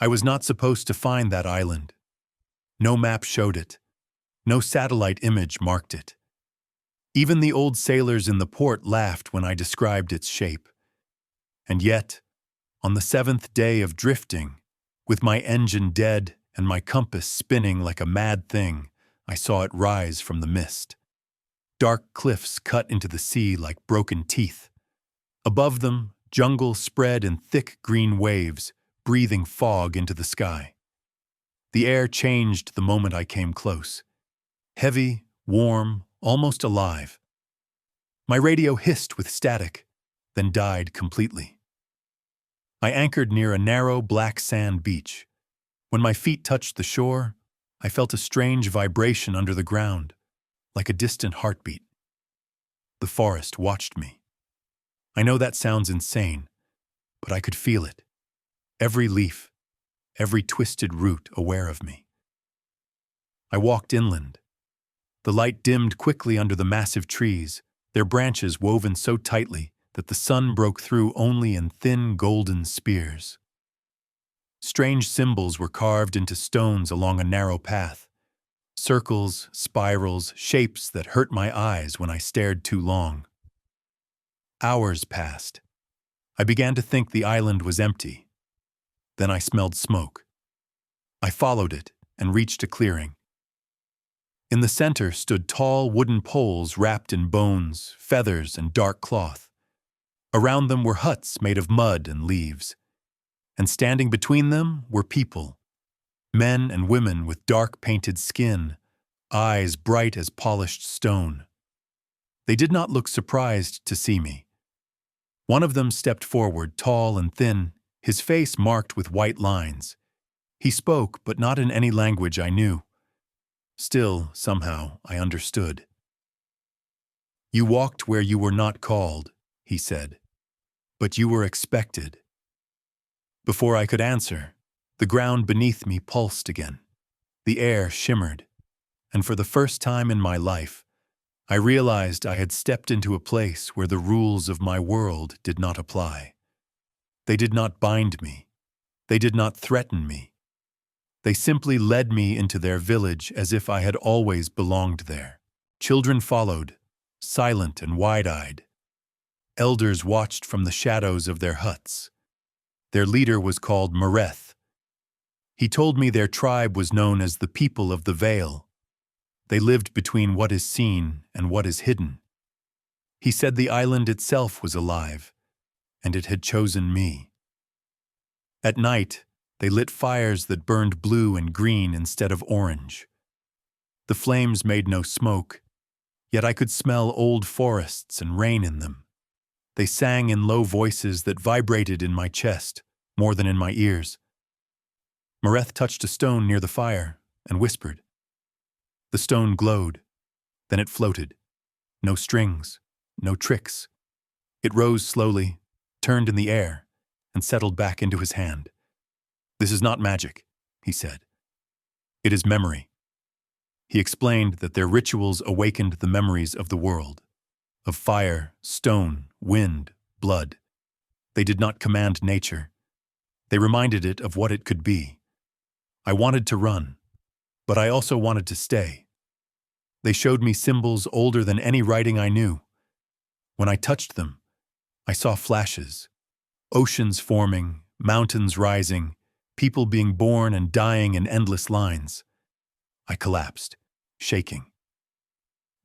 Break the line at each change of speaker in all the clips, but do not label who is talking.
I was not supposed to find that island. No map showed it. No satellite image marked it. Even the old sailors in the port laughed when I described its shape. And yet, on the seventh day of drifting, with my engine dead and my compass spinning like a mad thing, I saw it rise from the mist. Dark cliffs cut into the sea like broken teeth. Above them, jungle spread in thick green waves, breathing fog into the sky. The air changed the moment I came close. Heavy, warm, almost alive. My radio hissed with static, then died completely. I anchored near a narrow black sand beach. When my feet touched the shore, I felt a strange vibration under the ground, like a distant heartbeat. The forest watched me. I know that sounds insane, but I could feel it. Every leaf, every twisted root aware of me. I walked inland. The light dimmed quickly under the massive trees, their branches woven so tightly that the sun broke through only in thin golden spears. Strange symbols were carved into stones along a narrow path. Circles, spirals, shapes that hurt my eyes when I stared too long. Hours passed. I began to think the island was empty. Then I smelled smoke. I followed it and reached a clearing. In the center stood tall wooden poles wrapped in bones, feathers, and dark cloth. Around them were huts made of mud and leaves. And standing between them were people, men and women with dark painted skin, eyes bright as polished stone. They did not look surprised to see me. One of them stepped forward, tall and thin, his face marked with white lines. He spoke, but not in any language I knew. Still, somehow, I understood. "You walked where you were not called," he said, "but you were expected." Before I could answer, the ground beneath me pulsed again. The air shimmered, and for the first time in my life, I realized I had stepped into a place where the rules of my world did not apply. They did not bind me. They did not threaten me. They simply led me into their village as if I had always belonged there. Children followed, silent and wide-eyed. Elders watched from the shadows of their huts. Their leader was called Mareth. He told me their tribe was known as the people of the Veil. They lived between what is seen and what is hidden. He said the island itself was alive, and it had chosen me. At night, they lit fires that burned blue and green instead of orange. The flames made no smoke, yet I could smell old forests and rain in them. They sang in low voices that vibrated in my chest, more than in my ears. Mareth touched a stone near the fire and whispered. The stone glowed, then it floated. No strings, no tricks. It rose slowly, turned in the air, and settled back into his hand. "This is not magic," he said. "It is memory." He explained that their rituals awakened the memories of the world, of fire, stone, wind, blood. They did not command nature. They reminded it of what it could be. I wanted to run, but I also wanted to stay. They showed me symbols older than any writing I knew. When I touched them, I saw flashes, oceans forming, mountains rising, people being born and dying in endless lines. I collapsed, shaking.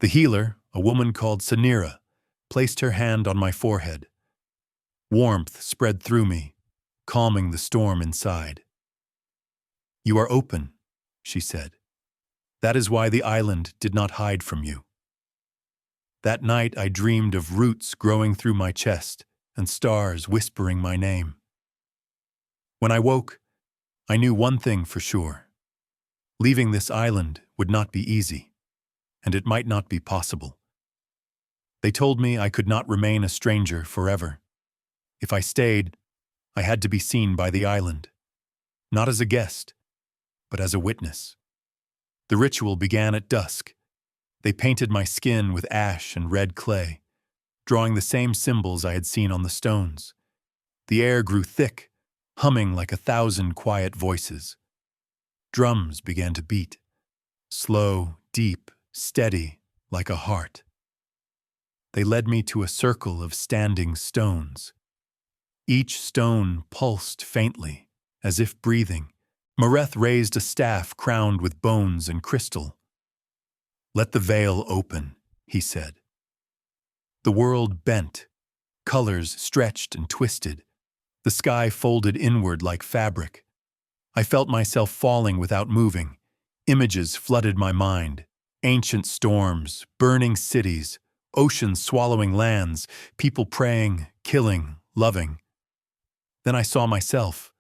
The healer, a woman called Sanira, placed her hand on my forehead. Warmth spread through me, calming the storm inside. "You are open," she said. "That is why the island did not hide from you." That night I dreamed of roots growing through my chest and stars whispering my name. When I woke, I knew one thing for sure. Leaving this island would not be easy, and it might not be possible. They told me I could not remain a stranger forever. If I stayed, I had to be seen by the island, not as a guest, but as a witness. The ritual began at dusk. They painted my skin with ash and red clay, drawing the same symbols I had seen on the stones. The air grew thick, humming like 1,000 quiet voices. Drums began to beat, slow, deep, steady, like a heart. They led me to a circle of standing stones. Each stone pulsed faintly, as if breathing. Mareth raised a staff crowned with bones and crystal. "Let the veil open," he said. The world bent, colors stretched and twisted. The sky folded inward like fabric. I felt myself falling without moving. Images flooded my mind. Ancient storms, burning cities, oceans swallowing lands, people praying, killing, loving. Then I saw myself,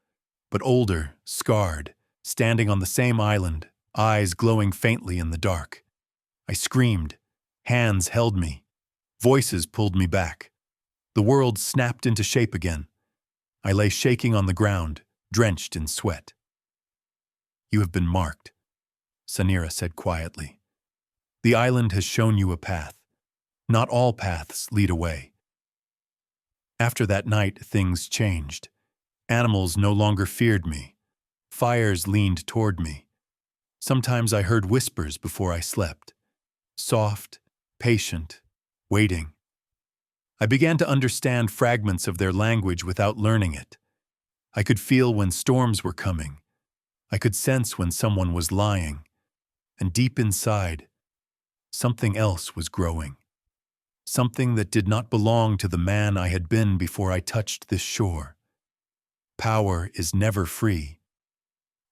but older, scarred, standing on the same island, eyes glowing faintly in the dark. I screamed. Hands held me. Voices pulled me back. The world snapped into shape again. I lay shaking on the ground, drenched in sweat. "You have been marked," Sanira said quietly. "The island has shown you a path. Not all paths lead away." After that night, things changed. Animals no longer feared me. Fires leaned toward me. Sometimes I heard whispers before I slept. Soft, patient, waiting. I began to understand fragments of their language without learning it. I could feel when storms were coming. I could sense when someone was lying. And deep inside, something else was growing. Something that did not belong to the man I had been before I touched this shore. Power is never free.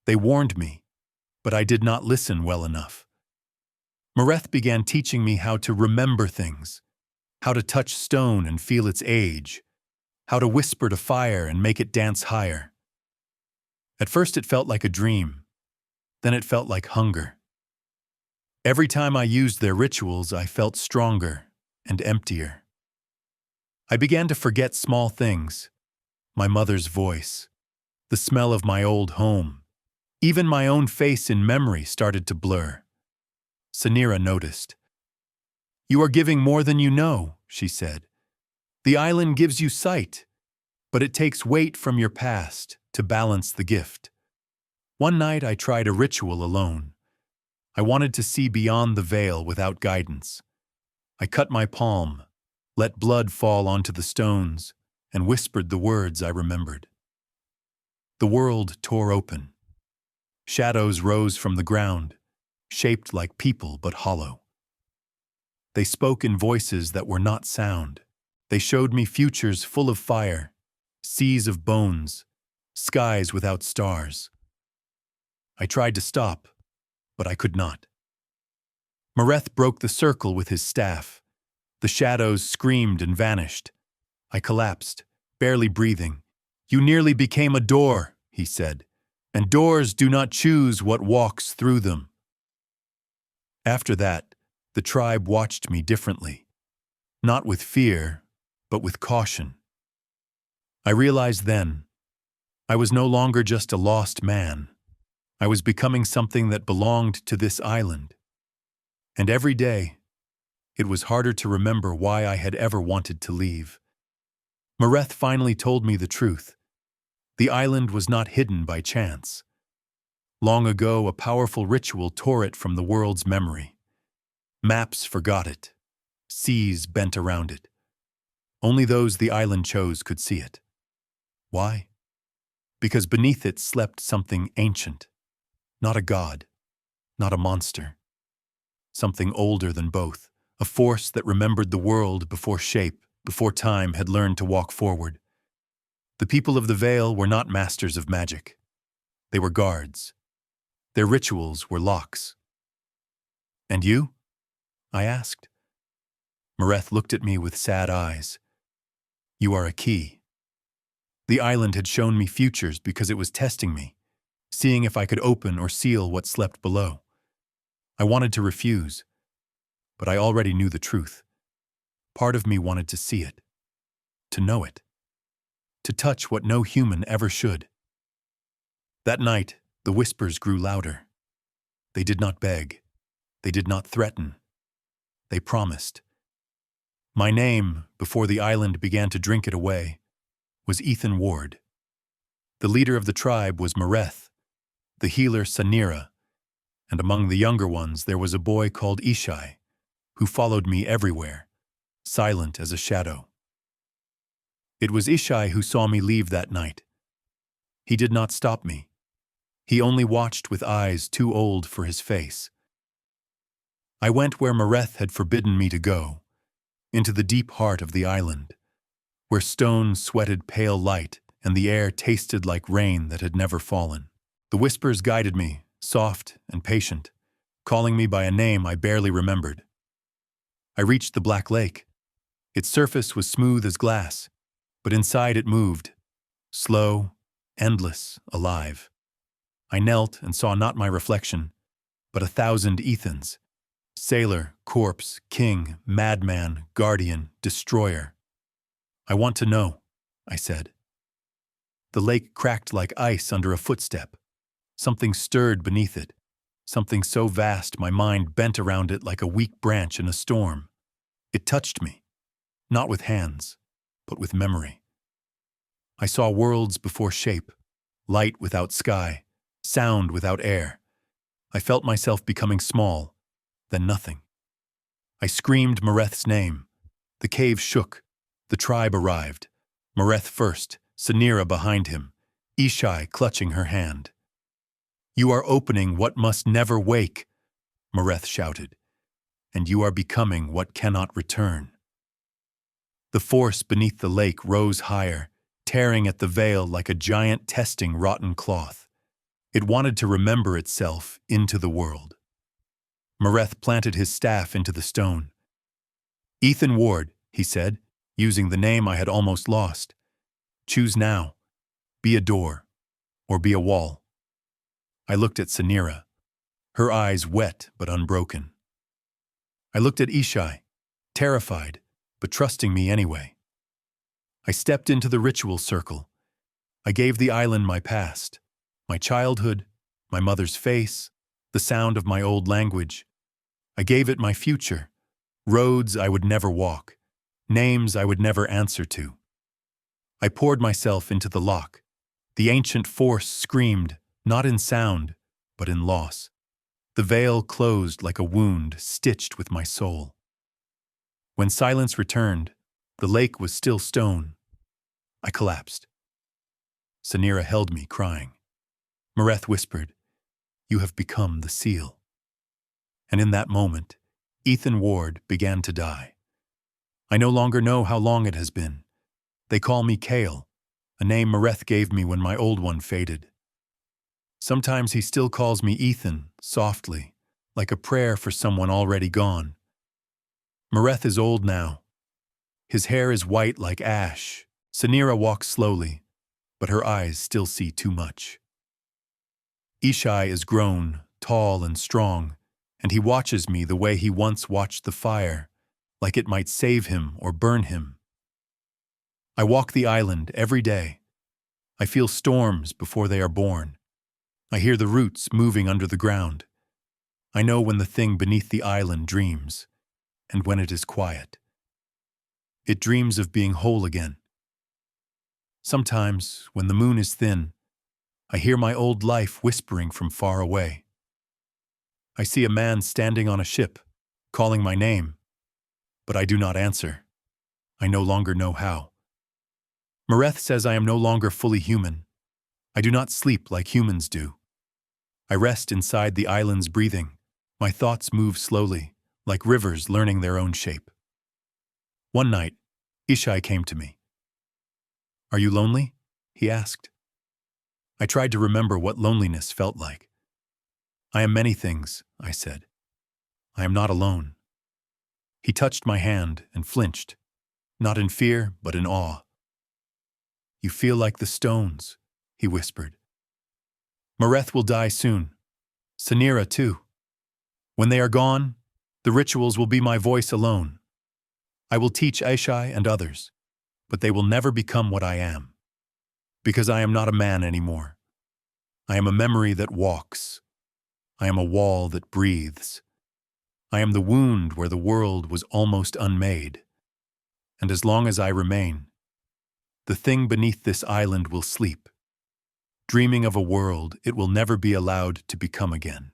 They warned me, but I did not listen well enough. Mareth began teaching me how to remember things, how to touch stone and feel its age, how to whisper to fire and make it dance higher. At first it felt like a dream, then it felt like hunger. Every time I used their rituals, I felt stronger and emptier. I began to forget small things, my mother's voice, the smell of my old home. Even my own face in memory started to blur. Sanira noticed. "You are giving more than you know," she said. "The island gives you sight, but it takes weight from your past to balance the gift." One night I tried a ritual alone. I wanted to see beyond the veil without guidance. I cut my palm, let blood fall onto the stones, and whispered the words I remembered. The world tore open. Shadows rose from the ground, shaped like people but hollow. They spoke in voices that were not sound. They showed me futures full of fire, seas of bones, skies without stars. I tried to stop, but I could not. Mareth broke the circle with his staff. The shadows screamed and vanished. I collapsed, barely breathing. "You nearly became a door," he said, "and doors do not choose what walks through them." After that, the tribe watched me differently, not with fear, but with caution. I realized then, I was no longer just a lost man. I was becoming something that belonged to this island. And every day, it was harder to remember why I had ever wanted to leave. Mareth finally told me the truth. The island was not hidden by chance. Long ago, a powerful ritual tore it from the world's memory. Maps forgot it. Seas bent around it. Only those the island chose could see it. Why? Because beneath it slept something ancient. Not a god, not a monster. Something older than both. A force that remembered the world before shape, before time had learned to walk forward. The people of the Vale were not masters of magic. They were guards. Their rituals were locks. "And you?" I asked. Mareth looked at me with sad eyes. "You are a key." The island had shown me futures because it was testing me, seeing if I could open or seal what slept below. I wanted to refuse, but I already knew the truth. Part of me wanted to see it, to know it, to touch what no human ever should. That night, the whispers grew louder. They did not beg. They did not threaten. They promised. My name, before the island began to drink it away, was Ethan Ward. The leader of the tribe was Mereth, the healer Sanira, and among the younger ones there was a boy called Ishai, who followed me everywhere, silent as a shadow. It was Ishai who saw me leave that night. He did not stop me. He only watched with eyes too old for his face. I went where Mereth had forbidden me to go, into the deep heart of the island, where stone sweated pale light and the air tasted like rain that had never fallen. The whispers guided me, soft and patient, calling me by a name I barely remembered. I reached the black lake. Its surface was smooth as glass, but inside it moved, slow, endless, alive. I knelt and saw not my reflection, but 1,000 Ethans. Sailor, corpse, king, madman, guardian, destroyer. I want to know, I said. The lake cracked like ice under a footstep. Something stirred beneath it, something so vast my mind bent around it like a weak branch in a storm. It touched me, not with hands, but with memory. I saw worlds before shape, light without sky, sound without air. I felt myself becoming small, then nothing. I screamed Mereth's name. The cave shook. The tribe arrived. Mereth first, Sanira behind him, Ishai clutching her hand. "You are opening what must never wake," Mereth shouted, "and you are becoming what cannot return." The force beneath the lake rose higher, tearing at the veil like a giant testing rotten cloth. It wanted to remember itself into the world. Mereth planted his staff into the stone. "Ethan Ward," he said, using the name I had almost lost. "Choose now. Be a door, or be a wall." I looked at Sanira, her eyes wet but unbroken. I looked at Ishai, terrified, but trusting me anyway. I stepped into the ritual circle. I gave the island my past, my childhood, my mother's face, the sound of my old language. I gave it my future, roads I would never walk, names I would never answer to. I poured myself into the lock. The ancient force screamed, not in sound, but in loss. The veil closed like a wound stitched with my soul. When silence returned, the lake was still stone. I collapsed. Sanira held me, crying. Mereth whispered, "You have become the seal." And in that moment, Ethan Ward began to die. I no longer know how long it has been. They call me Kale, a name Mereth gave me when my old one faded. Sometimes he still calls me Ethan, softly, like a prayer for someone already gone. Mereth is old now. His hair is white like ash. Sanira walks slowly, but her eyes still see too much. Ishai is grown, tall and strong, and he watches me the way he once watched the fire, like it might save him or burn him. I walk the island every day. I feel storms before they are born. I hear the roots moving under the ground. I know when the thing beneath the island dreams, and when it is quiet. It dreams of being whole again. Sometimes, when the moon is thin, I hear my old life whispering from far away. I see a man standing on a ship, calling my name, but I do not answer. I no longer know how. Mereth says I am no longer fully human. I do not sleep like humans do. I rest inside the island's breathing. My thoughts move slowly, like rivers learning their own shape. One night, Ishai came to me. "Are you lonely?" he asked. I tried to remember what loneliness felt like. "I am many things," I said. "I am not alone." He touched my hand and flinched, not in fear, but in awe. "You feel like the stones," he whispered. "Mereth will die soon. Sanira, too. When they are gone, the rituals will be my voice alone. I will teach Ishai and others, but they will never become what I am. Because I am not a man anymore. I am a memory that walks. I am a wall that breathes. I am the wound where the world was almost unmade. And as long as I remain, the thing beneath this island will sleep, dreaming of a world it will never be allowed to become again.